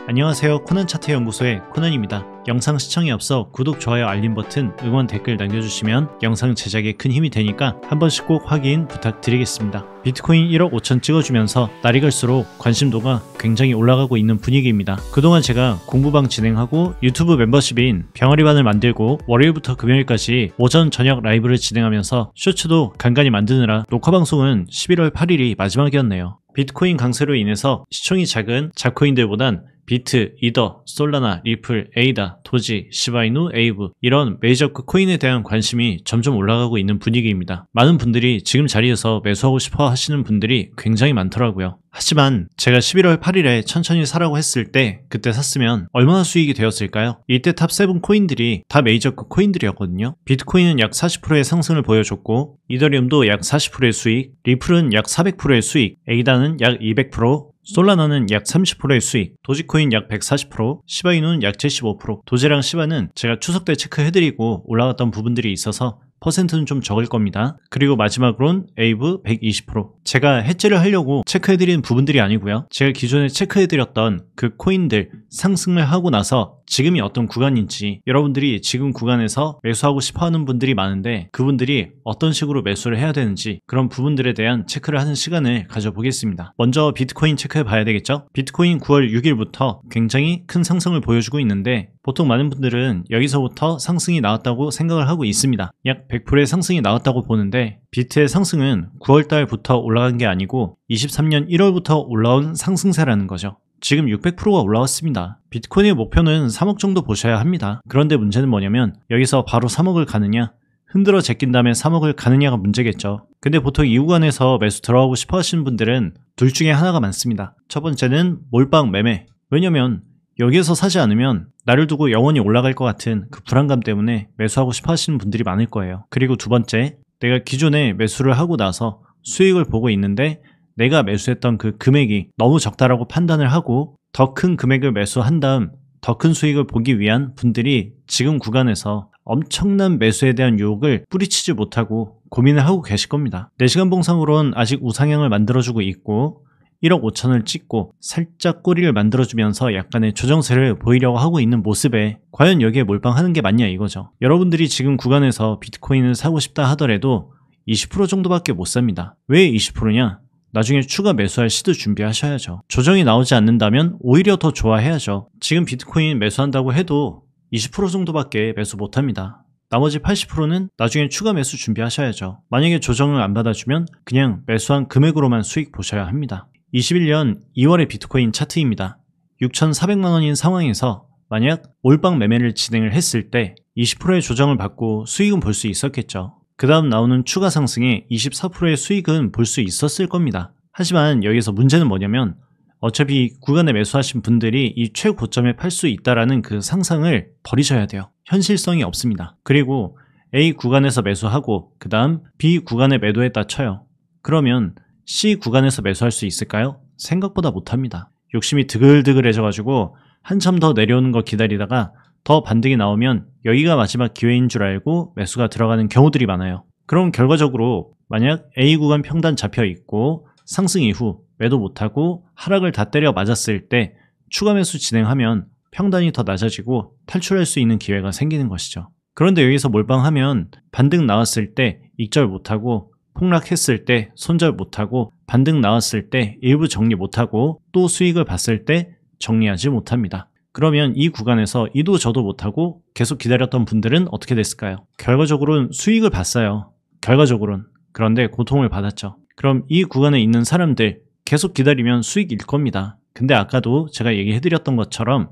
안녕하세요. 코난차트 연구소의 코난입니다. 영상 시청에 앞서 구독, 좋아요, 알림 버튼, 응원 댓글 남겨주시면 영상 제작에 큰 힘이 되니까 한 번씩 꼭 확인 부탁드리겠습니다. 비트코인 1억 5천 찍어주면서 날이 갈수록 관심도가 굉장히 올라가고 있는 분위기입니다. 그동안 제가 공부방 진행하고 유튜브 멤버십인 병아리반을 만들고 월요일부터 금요일까지 오전 저녁 라이브를 진행하면서 쇼츠도 간간히 만드느라 녹화방송은 11월 8일이 마지막이었네요. 비트코인 강세로 인해서 시총이 작은 잡코인들보단 비트, 이더, 솔라나, 리플, 에이다, 도지, 시바이누, 에이브 이런 메이저급 코인에 대한 관심이 점점 올라가고 있는 분위기입니다. 많은 분들이 지금 자리에서 매수하고 싶어 하시는 분들이 굉장히 많더라고요. 하지만 제가 11월 8일에 천천히 사라고 했을 때 그때 샀으면 얼마나 수익이 되었을까요? 이때 탑7 코인들이 다 메이저급 코인들이었거든요. 비트코인은 약 40%의 상승을 보여줬고 이더리움도 약 40%의 수익, 리플은 약 400%의 수익, 에이다는 약 200%, 솔라나는 약 30%의 수익, 도지코인 약 140%, 시바이누는 약 75%, 도지랑 시바는 제가 추석 때 체크해드리고 올라갔던 부분들이 있어서 퍼센트는 좀 적을 겁니다. 그리고 마지막으론 에이브 120%. 제가 해지를 하려고 체크해드리는 부분들이 아니고요. 제가 기존에 체크해드렸던 그 코인들 상승을 하고 나서 지금이 어떤 구간인지 여러분들이 지금 구간에서 매수하고 싶어하는 분들이 많은데 그분들이 어떤 식으로 매수를 해야 되는지 그런 부분들에 대한 체크를 하는 시간을 가져보겠습니다. 먼저 비트코인 체크해 봐야 되겠죠? 비트코인 9월 6일부터 굉장히 큰 상승을 보여주고 있는데 보통 많은 분들은 여기서부터 상승이 나왔다고 생각을 하고 있습니다. 약 100%의 상승이 나왔다고 보는데 비트의 상승은 9월달부터 올라간 게 아니고 23년 1월부터 올라온 상승세라는 거죠. 지금 600%가 올라왔습니다. 비트코인의 목표는 3억 정도 보셔야 합니다. 그런데 문제는 뭐냐면 여기서 바로 3억을 가느냐 흔들어 제낀 다음에 3억을 가느냐가 문제겠죠. 근데 보통 이 구간에서 매수 들어가고 싶어 하시는 분들은 둘 중에 하나가 많습니다. 첫 번째는 몰빵 매매. 왜냐면 여기에서 사지 않으면 나를 두고 영원히 올라갈 것 같은 그 불안감 때문에 매수하고 싶어 하시는 분들이 많을 거예요. 그리고 두 번째, 내가 기존에 매수를 하고 나서 수익을 보고 있는데 내가 매수했던 그 금액이 너무 적다라고 판단을 하고 더 큰 금액을 매수한 다음 더 큰 수익을 보기 위한 분들이 지금 구간에서 엄청난 매수에 대한 유혹을 뿌리치지 못하고 고민을 하고 계실 겁니다. 4시간 봉상으론 아직 우상향을 만들어주고 있고 1억 5천을 찍고 살짝 꼬리를 만들어주면서 약간의 조정세를 보이려고 하고 있는 모습에 과연 여기에 몰빵하는 게 맞냐 이거죠. 여러분들이 지금 구간에서 비트코인을 사고 싶다 하더라도 20% 정도밖에 못 삽니다. 왜 20%냐? 나중에 추가 매수할 시드 준비하셔야죠. 조정이 나오지 않는다면 오히려 더 좋아해야죠. 지금 비트코인 매수한다고 해도 20% 정도밖에 매수 못합니다. 나머지 80%는 나중에 추가 매수 준비하셔야죠. 만약에 조정을 안 받아주면 그냥 매수한 금액으로만 수익 보셔야 합니다. 21년 2월의 비트코인 차트입니다. 6,400만 원인 상황에서 만약 몰빵 매매를 진행을 했을 때 20%의 조정을 받고 수익은 볼 수 있었겠죠. 그 다음 나오는 추가 상승에 24%의 수익은 볼 수 있었을 겁니다. 하지만 여기서 문제는 뭐냐면 어차피 구간에 매수하신 분들이 이 최고점에 팔 수 있다라는 그 상상을 버리셔야 돼요. 현실성이 없습니다. 그리고 A 구간에서 매수하고 그 다음 B 구간에 매도했다 쳐요. 그러면 C 구간에서 매수할 수 있을까요? 생각보다 못합니다. 욕심이 드글드글해져가지고 한참 더 내려오는 거 기다리다가 더 반등이 나오면 여기가 마지막 기회인 줄 알고 매수가 들어가는 경우들이 많아요. 그럼 결과적으로 만약 A 구간 평단 잡혀 있고 상승 이후 매도 못하고 하락을 다 때려 맞았을 때 추가 매수 진행하면 평단이 더 낮아지고 탈출할 수 있는 기회가 생기는 것이죠. 그런데 여기서 몰빵하면 반등 나왔을 때 익절 못하고 폭락했을 때 손절 못하고 반등 나왔을 때 일부 정리 못하고 또 수익을 봤을 때 정리하지 못합니다. 그러면 이 구간에서 이도 저도 못하고 계속 기다렸던 분들은 어떻게 됐을까요? 결과적으로는 수익을 봤어요. 결과적으로는. 그런데 고통을 받았죠. 그럼 이 구간에 있는 사람들 계속 기다리면 수익일 겁니다. 근데 아까도 제가 얘기해드렸던 것처럼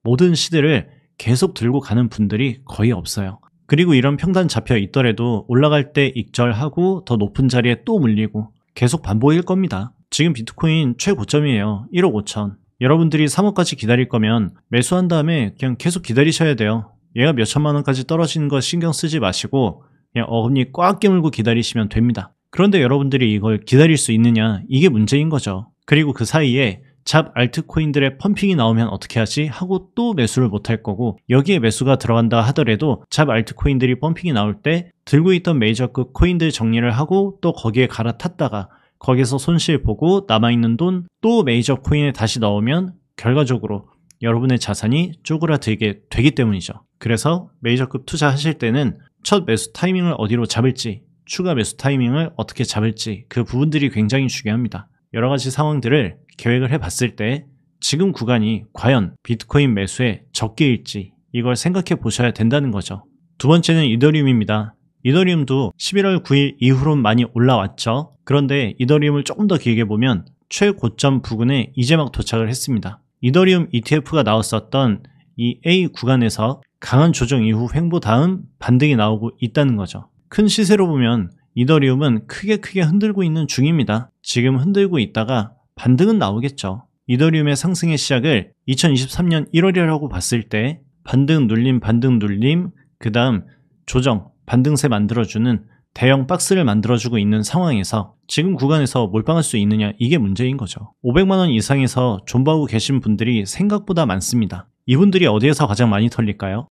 모든 시드를 계속 들고 가는 분들이 거의 없어요. 그리고 이런 평단 잡혀 있더라도 올라갈 때 익절하고 더 높은 자리에 또 물리고 계속 반복일 겁니다. 지금 비트코인 최고점이에요. 1억 5천. 여러분들이 3억까지 기다릴 거면 매수한 다음에 그냥 계속 기다리셔야 돼요. 얘가 몇 천만 원까지 떨어지는 거 신경 쓰지 마시고 그냥 어금니 꽉 깨물고 기다리시면 됩니다. 그런데 여러분들이 이걸 기다릴 수 있느냐 이게 문제인 거죠. 그리고 그 사이에 잡 알트코인들의 펌핑이 나오면 어떻게 하지? 하고 또 매수를 못할 거고 여기에 매수가 들어간다 하더라도 잡 알트코인들이 펌핑이 나올 때 들고 있던 메이저급 코인들 정리를 하고 또 거기에 갈아탔다가 거기서 손실 보고 남아있는 돈 또 메이저 코인에 다시 넣으면 결과적으로 여러분의 자산이 쪼그라들게 되기 때문이죠. 그래서 메이저급 투자하실 때는 첫 매수 타이밍을 어디로 잡을지, 추가 매수 타이밍을 어떻게 잡을지 그 부분들이 굉장히 중요합니다. 여러 가지 상황들을 계획을 해봤을 때 지금 구간이 과연 비트코인 매수의 적기일지 이걸 생각해 보셔야 된다는 거죠. 두 번째는 이더리움입니다. 이더리움도 11월 9일 이후로 많이 올라왔죠. 그런데 이더리움을 조금 더 길게 보면 최고점 부근에 이제 막 도착을 했습니다. 이더리움 ETF가 나왔었던 이 A 구간에서 강한 조정 이후 횡보 다음 반등이 나오고 있다는 거죠. 큰 시세로 보면 이더리움은 크게 흔들고 있는 중입니다. 지금 흔들고 있다가 반등은 나오겠죠. 이더리움의 상승의 시작을 2023년 1월이라고 봤을 때 반등 눌림, 그 다음 조정, 반등세 만들어주는 대형 박스를 만들어주고 있는 상황에서 지금 구간에서 몰빵할 수 있느냐 이게 문제인 거죠. 500만원 이상에서 존버하고 계신 분들이 생각보다 많습니다. 이분들이 어디에서 가장 많이 털릴까요?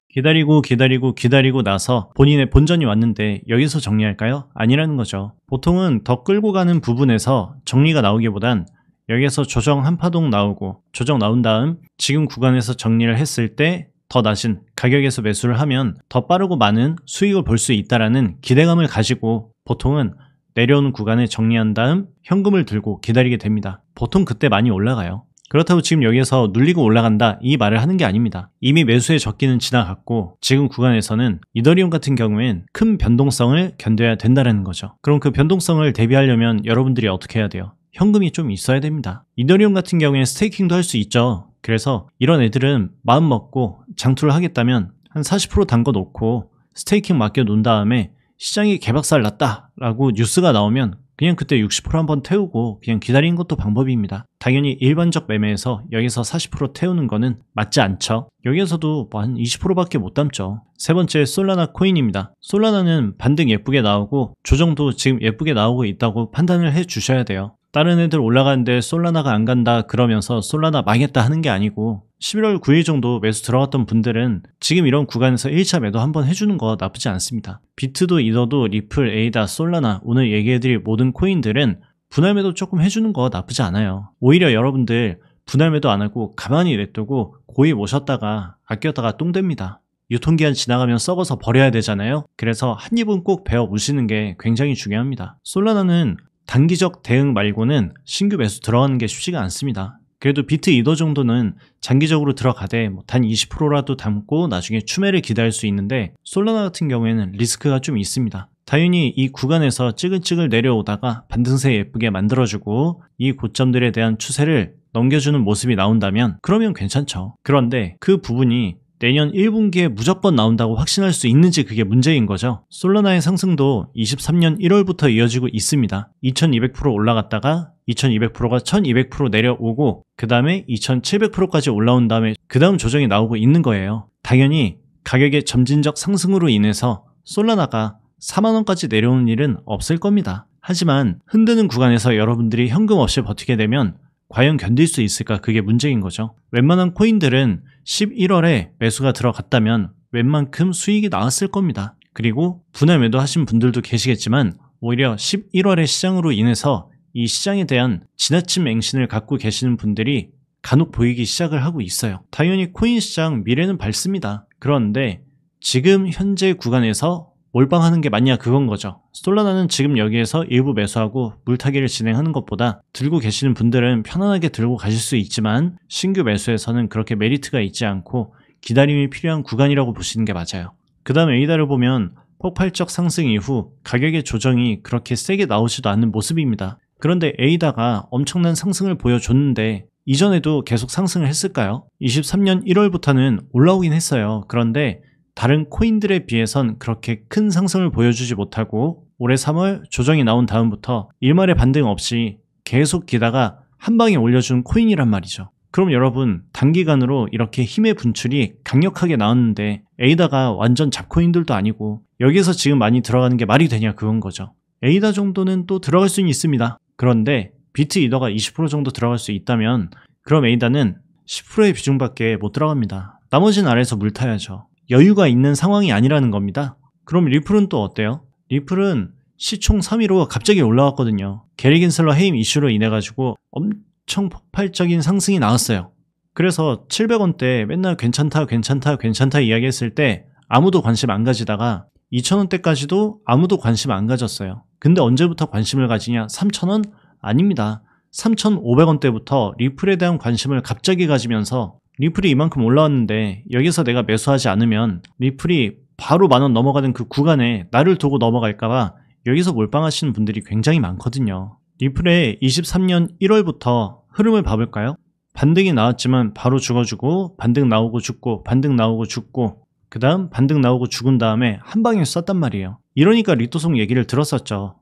기다리고 나서 본인의 본전이 왔는데 여기서 정리할까요? 아니라는 거죠. 보통은 더 끌고 가는 부분에서 정리가 나오기보단 여기에서 조정 한 파동 나오고 조정 나온 다음 지금 구간에서 정리를 했을 때 더 낮은 가격에서 매수를 하면 더 빠르고 많은 수익을 볼 수 있다라는 기대감을 가지고 보통은 내려오는 구간을 정리한 다음 현금을 들고 기다리게 됩니다. 보통 그때 많이 올라가요. 그렇다고 지금 여기에서 눌리고 올라간다 이 말을 하는 게 아닙니다. 이미 매수의 적기는 지나갔고 지금 구간에서는 이더리움 같은 경우엔 큰 변동성을 견뎌야 된다는 거죠. 그럼 그 변동성을 대비하려면 여러분들이 어떻게 해야 돼요? 현금이 좀 있어야 됩니다. 이더리움 같은 경우에는 스테이킹도 할 수 있죠. 그래서 이런 애들은 마음 먹고 장투를 하겠다면 한 40% 담궈 놓고 스테이킹 맡겨 놓은 다음에 시장이 개박살 났다 라고 뉴스가 나오면 그냥 그때 60% 한번 태우고 그냥 기다리는 것도 방법입니다. 당연히 일반적 매매에서 여기서 40% 태우는 거는 맞지 않죠. 여기에서도 뭐 한 20%밖에 못 담죠. 세 번째 솔라나 코인입니다. 솔라나는 반등 예쁘게 나오고 조정도 지금 예쁘게 나오고 있다고 판단을 해 주셔야 돼요. 다른 애들 올라가는데 솔라나가 안 간다 그러면서 솔라나 망했다 하는 게 아니고 11월 9일 정도 매수 들어갔던 분들은 지금 이런 구간에서 1차 매도 한번 해주는 거 나쁘지 않습니다. 비트도 이더도 리플, 에이다, 솔라나 오늘 얘기해드릴 모든 코인들은 분할 매도 조금 해주는 거 나쁘지 않아요. 오히려 여러분들 분할 매도 안 하고 가만히 냅두고 고이 모셨다가 아꼈다가 똥됩니다. 유통기한 지나가면 썩어서 버려야 되잖아요. 그래서 한 입은 꼭 베어 무시는 게 굉장히 중요합니다. 솔라나는 단기적 대응 말고는 신규 매수 들어가는 게 쉽지가 않습니다. 그래도 비트 이더 정도는 장기적으로 들어가되 단 20%라도 담고 나중에 추매를 기다릴 수 있는데 솔라나 같은 경우에는 리스크가 좀 있습니다. 당연히 이 구간에서 찌글찌글 내려오다가 반등세 예쁘게 만들어주고 이 고점들에 대한 추세를 넘겨주는 모습이 나온다면 그러면 괜찮죠. 그런데 그 부분이 내년 1분기에 무조건 나온다고 확신할 수 있는지 그게 문제인 거죠. 솔라나의 상승도 23년 1월부터 이어지고 있습니다. 2200% 올라갔다가 2200%가 1200% 내려오고 그 다음에 2700%까지 올라온 다음에 그 다음 조정이 나오고 있는 거예요. 당연히 가격의 점진적 상승으로 인해서 솔라나가 4만원까지 내려오는 일은 없을 겁니다. 하지만 흔드는 구간에서 여러분들이 현금 없이 버티게 되면 과연 견딜 수 있을까? 그게 문제인 거죠. 웬만한 코인들은 11월에 매수가 들어갔다면 웬만큼 수익이 나왔을 겁니다. 그리고 분할 매도 하신 분들도 계시겠지만 오히려 11월의 시장으로 인해서 이 시장에 대한 지나친 맹신을 갖고 계시는 분들이 간혹 보이기 시작을 하고 있어요. 당연히 코인 시장 미래는 밝습니다. 그런데 지금 현재 구간에서 몰빵하는 게 맞냐 그건 거죠. 솔라나는 지금 여기에서 일부 매수하고 물타기를 진행하는 것보다 들고 계시는 분들은 편안하게 들고 가실 수 있지만 신규 매수에서는 그렇게 메리트가 있지 않고 기다림이 필요한 구간이라고 보시는 게 맞아요. 그 다음 에이다를 보면 폭발적 상승 이후 가격의 조정이 그렇게 세게 나오지도 않는 모습입니다. 그런데 에이다가 엄청난 상승을 보여줬는데 이전에도 계속 상승을 했을까요? 23년 1월부터는 올라오긴 했어요. 그런데 다른 코인들에 비해선 그렇게 큰 상승을 보여주지 못하고 올해 3월 조정이 나온 다음부터 일말의 반등 없이 계속 기다가 한 방에 올려준 코인이란 말이죠. 그럼 여러분 단기간으로 이렇게 힘의 분출이 강력하게 나왔는데 에이다가 완전 잡코인들도 아니고 여기서 지금 많이 들어가는 게 말이 되냐 그건 거죠. 에이다 정도는 또 들어갈 수는 있습니다. 그런데 비트 이더가 20% 정도 들어갈 수 있다면 그럼 에이다는 10%의 비중밖에 못 들어갑니다. 나머지는 아래에서 물 타야죠. 여유가 있는 상황이 아니라는 겁니다. 그럼 리플은 또 어때요? 리플은 시총 3위로 갑자기 올라왔거든요. 게리 겐슬러 해임 이슈로 인해 가지고 엄청 폭발적인 상승이 나왔어요. 그래서 700원대 맨날 괜찮다 괜찮다 괜찮다 이야기했을 때 아무도 관심 안 가지다가 2,000원대까지도 아무도 관심 안 가졌어요. 근데 언제부터 관심을 가지냐? 3,000원? 아닙니다. 3,500원대부터 리플에 대한 관심을 갑자기 가지면서 리플이 이만큼 올라왔는데 여기서 내가 매수하지 않으면 리플이 바로 10,000원 넘어가는 그 구간에 나를 두고 넘어갈까봐 여기서 몰빵하시는 분들이 굉장히 많거든요. 리플의 23년 1월부터 흐름을 봐볼까요? 반등이 나왔지만 바로 죽어주고 반등 나오고 죽고 반등 나오고 죽고 그 다음 반등 나오고 죽은 다음에 한 방에 쐈단 말이에요. 이러니까 리토송 얘기를 들었었죠.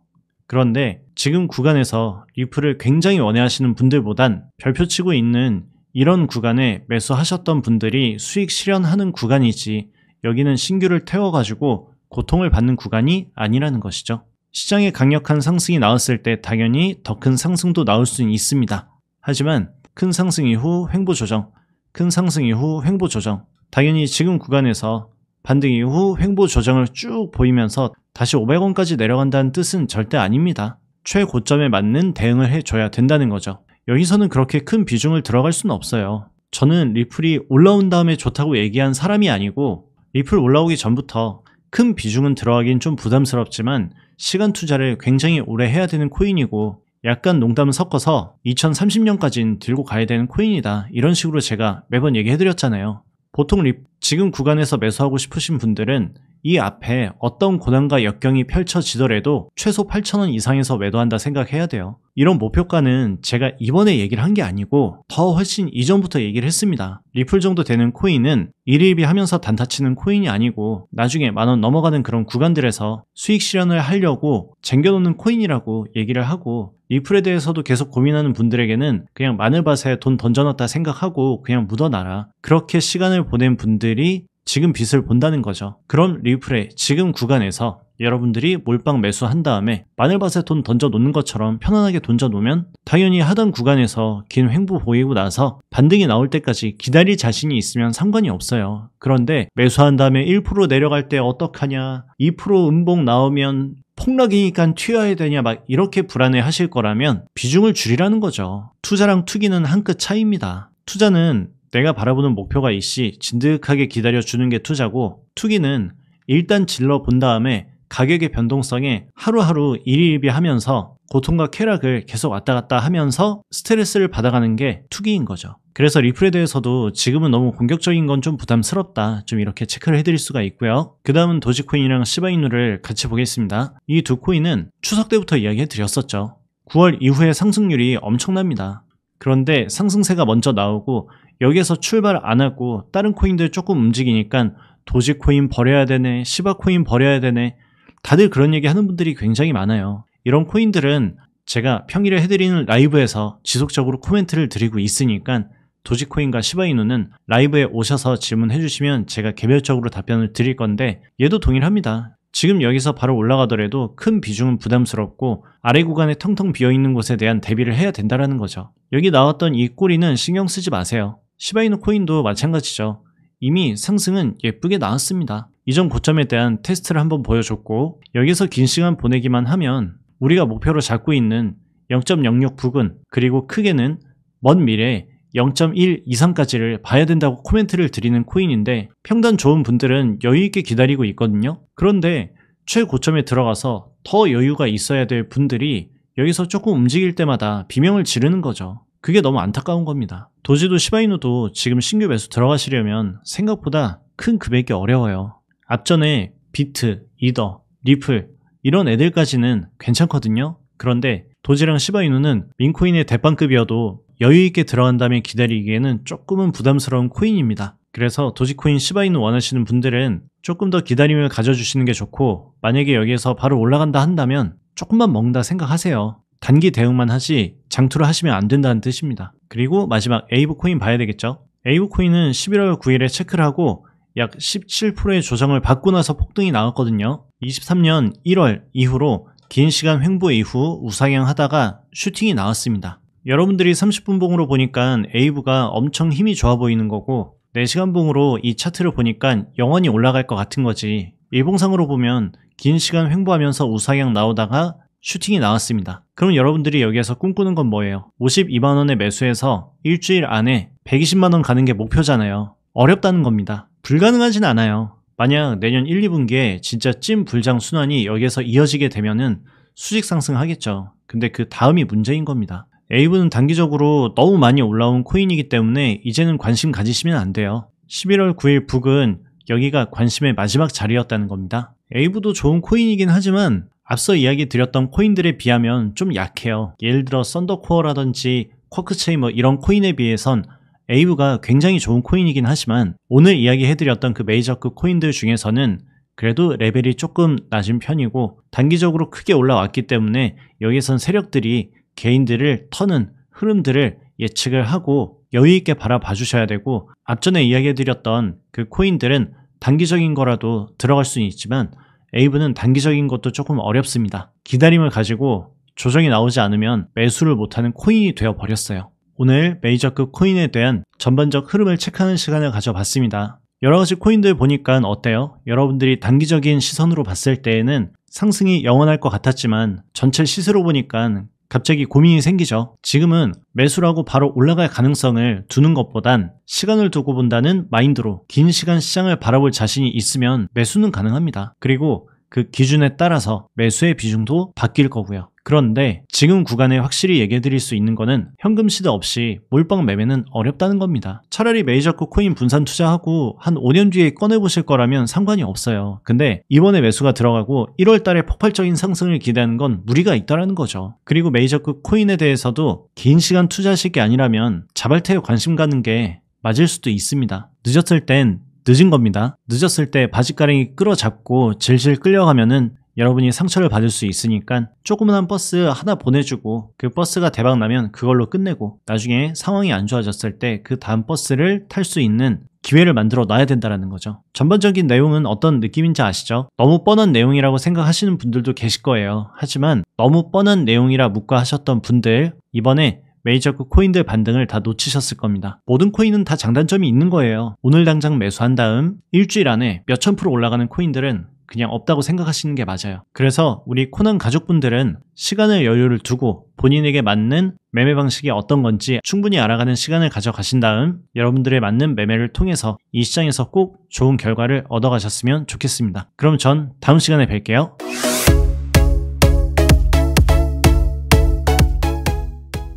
그런데 지금 구간에서 리플을 굉장히 원해하시는 분들보단 별표 치고 있는 이런 구간에 매수하셨던 분들이 수익 실현하는 구간이지 여기는 신규를 태워가지고 고통을 받는 구간이 아니라는 것이죠. 시장에 강력한 상승이 나왔을 때 당연히 더 큰 상승도 나올 수는 있습니다. 하지만 큰 상승 이후 횡보 조정, 큰 상승 이후 횡보 조정, 당연히 지금 구간에서 반등 이후 횡보 조정을 쭉 보이면서 다시 500원까지 내려간다는 뜻은 절대 아닙니다. 최고점에 맞는 대응을 해줘야 된다는 거죠. 여기서는 그렇게 큰 비중을 들어갈 수는 없어요. 저는 리플이 올라온 다음에 좋다고 얘기한 사람이 아니고 리플 올라오기 전부터 큰 비중은 들어가긴 좀 부담스럽지만 시간 투자를 굉장히 오래 해야 되는 코인이고 약간 농담을 섞어서 2030년까지는 들고 가야 되는 코인이다. 이런 식으로 제가 매번 얘기해드렸잖아요. 보통 지금 구간에서 매수하고 싶으신 분들은 이 앞에 어떤 고난과 역경이 펼쳐지더라도 최소 8,000원 이상에서 매도한다 생각해야 돼요. 이런 목표가는 제가 이번에 얘기를 한 게 아니고 더 훨씬 이전부터 얘기를 했습니다. 리플 정도 되는 코인은 일일비 하면서 단타 치는 코인이 아니고 나중에 10,000원 넘어가는 그런 구간들에서 수익 실현을 하려고 쟁겨놓는 코인이라고 얘기를 하고 리플에 대해서도 계속 고민하는 분들에게는 그냥 마늘밭에 돈 던져놨다 생각하고 그냥 묻어놔라. 그렇게 시간을 보낸 분들이 지금 빛을 본다는 거죠. 그런 리플의 지금 구간에서 여러분들이 몰빵 매수한 다음에 마늘밭에 돈 던져 놓는 것처럼 편안하게 던져 놓으면 당연히 하던 구간에서 긴 횡보 보이고 나서 반등이 나올 때까지 기다릴 자신이 있으면 상관이 없어요. 그런데 매수한 다음에 1% 내려갈 때 어떡하냐, 2% 음봉 나오면 폭락이니까 튀어야 되냐 막 이렇게 불안해 하실 거라면 비중을 줄이라는 거죠. 투자랑 투기는 한 끗 차이입니다. 투자는 내가 바라보는 목표가 있시 진득하게 기다려주는 게 투자고 투기는 일단 질러 본 다음에 가격의 변동성에 하루하루 일일비하면서 고통과 쾌락을 계속 왔다 갔다 하면서 스트레스를 받아가는 게 투기인 거죠. 그래서 리플에 대해서도 지금은 너무 공격적인 건 좀 부담스럽다. 좀 이렇게 체크를 해드릴 수가 있고요. 그 다음은 도지코인이랑 시바이누를 같이 보겠습니다. 이 두 코인은 추석 때부터 이야기해 드렸었죠. 9월 이후에 상승률이 엄청납니다. 그런데 상승세가 먼저 나오고 여기에서 출발 안 하고 다른 코인들 조금 움직이니까 도지코인 버려야 되네, 시바코인 버려야 되네, 다들 그런 얘기 하는 분들이 굉장히 많아요. 이런 코인들은 제가 평일에 해드리는 라이브에서 지속적으로 코멘트를 드리고 있으니까 도지코인과 시바이누는 라이브에 오셔서 질문해 주시면 제가 개별적으로 답변을 드릴 건데 얘도 동일합니다. 지금 여기서 바로 올라가더라도 큰 비중은 부담스럽고 아래 구간에 텅텅 비어있는 곳에 대한 대비를 해야 된다는 거죠. 여기 나왔던 이 꼬리는 신경 쓰지 마세요. 시바이누 코인도 마찬가지죠. 이미 상승은 예쁘게 나왔습니다. 이전 고점에 대한 테스트를 한번 보여줬고 여기서 긴 시간 보내기만 하면 우리가 목표로 잡고 있는 0.06 부근 그리고 크게는 먼 미래에 0.1 이상까지를 봐야 된다고 코멘트를 드리는 코인인데 평단 좋은 분들은 여유있게 기다리고 있거든요. 그런데 최고점에 들어가서 더 여유가 있어야 될 분들이 여기서 조금 움직일 때마다 비명을 지르는 거죠. 그게 너무 안타까운 겁니다. 도지도 시바이누도 지금 신규 매수 들어가시려면 생각보다 큰 금액이 어려워요. 앞전에 비트, 이더, 리플 이런 애들까지는 괜찮거든요. 그런데 도지랑 시바이누는 민코인의 대빵급이어도 여유있게 들어간 다음에 기다리기에는 조금은 부담스러운 코인입니다. 그래서 도지코인 시바이누 원하시는 분들은 조금 더 기다림을 가져주시는 게 좋고 만약에 여기에서 바로 올라간다 한다면 조금만 먹는다 생각하세요. 단기 대응만 하지 장투를 하시면 안 된다는 뜻입니다. 그리고 마지막 에이브 코인 봐야 되겠죠. 에이브 코인은 11월 9일에 체크를 하고 약 17%의 조정을 받고 나서 폭등이 나왔거든요. 23년 1월 이후로 긴 시간 횡보 이후 우상향 하다가 슈팅이 나왔습니다. 여러분들이 30분 봉으로 보니까 에이브가 엄청 힘이 좋아 보이는 거고 4시간 봉으로 이 차트를 보니까 영원히 올라갈 것 같은 거지. 일봉상으로 보면 긴 시간 횡보하면서 우상향 나오다가 슈팅이 나왔습니다. 그럼 여러분들이 여기에서 꿈꾸는 건 뭐예요? 52만원에 매수해서 일주일 안에 120만원 가는 게 목표잖아요. 어렵다는 겁니다. 불가능하진 않아요. 만약 내년 1, 2분기에 진짜 찐 불장 순환이 여기에서 이어지게 되면은 수직 상승하겠죠. 근데 그 다음이 문제인 겁니다. 에이브는 단기적으로 너무 많이 올라온 코인이기 때문에 이제는 관심 가지시면 안 돼요. 11월 9일 북은 여기가 관심의 마지막 자리였다는 겁니다. 에이브도 좋은 코인이긴 하지만 앞서 이야기 드렸던 코인들에 비하면 좀 약해요. 예를 들어 썬더코어라든지 쿼크체인 이런 코인에 비해선 에이브가 굉장히 좋은 코인이긴 하지만 오늘 이야기해드렸던 그 메이저급 코인들 중에서는 그래도 레벨이 조금 낮은 편이고 단기적으로 크게 올라왔기 때문에 여기선 세력들이 개인들을 터는 흐름들을 예측을 하고 여유있게 바라봐 주셔야 되고, 앞전에 이야기해드렸던 그 코인들은 단기적인 거라도 들어갈 수는 있지만 에이브는 단기적인 것도 조금 어렵습니다. 기다림을 가지고 조정이 나오지 않으면 매수를 못하는 코인이 되어버렸어요. 오늘 메이저급 코인에 대한 전반적 흐름을 체크하는 시간을 가져봤습니다. 여러가지 코인들 보니까 어때요? 여러분들이 단기적인 시선으로 봤을 때에는 상승이 영원할 것 같았지만 전체 시세로 보니까 갑자기 고민이 생기죠. 지금은 매수라고 바로 올라갈 가능성을 두는 것보단 시간을 두고 본다는 마인드로 긴 시간 시장을 바라볼 자신이 있으면 매수는 가능합니다. 그리고 그 기준에 따라서 매수의 비중도 바뀔 거고요. 그런데 지금 구간에 확실히 얘기해 드릴 수 있는 거는 현금 시드 없이 몰빵 매매는 어렵다는 겁니다. 차라리 메이저급 코인 분산 투자하고 한 5년 뒤에 꺼내보실 거라면 상관이 없어요. 근데 이번에 매수가 들어가고 1월 달에 폭발적인 상승을 기대하는 건 무리가 있다라는 거죠. 그리고 메이저급 코인에 대해서도 긴 시간 투자하실 게 아니라면 자발태에 관심 가는 게 맞을 수도 있습니다. 늦었을 땐 늦은 겁니다. 늦었을 때 바지가랑이 끌어잡고 질질 끌려가면은 여러분이 상처를 받을 수 있으니까 조그만한 버스 하나 보내주고 그 버스가 대박 나면 그걸로 끝내고 나중에 상황이 안 좋아졌을 때 그 다음 버스를 탈 수 있는 기회를 만들어 놔야 된다는 거죠. 전반적인 내용은 어떤 느낌인지 아시죠? 너무 뻔한 내용이라고 생각하시는 분들도 계실 거예요. 하지만 너무 뻔한 내용이라 묵과하셨던 분들, 이번에 메이저급 코인들 반등을 다 놓치셨을 겁니다. 모든 코인은 다 장단점이 있는 거예요. 오늘 당장 매수한 다음 일주일 안에 몇천 프로 올라가는 코인들은 그냥 없다고 생각하시는 게 맞아요. 그래서 우리 코난 가족분들은 시간을 여유를 두고 본인에게 맞는 매매 방식이 어떤 건지 충분히 알아가는 시간을 가져가신 다음 여러분들의 맞는 매매를 통해서 이 시장에서 꼭 좋은 결과를 얻어가셨으면 좋겠습니다. 그럼 전 다음 시간에 뵐게요.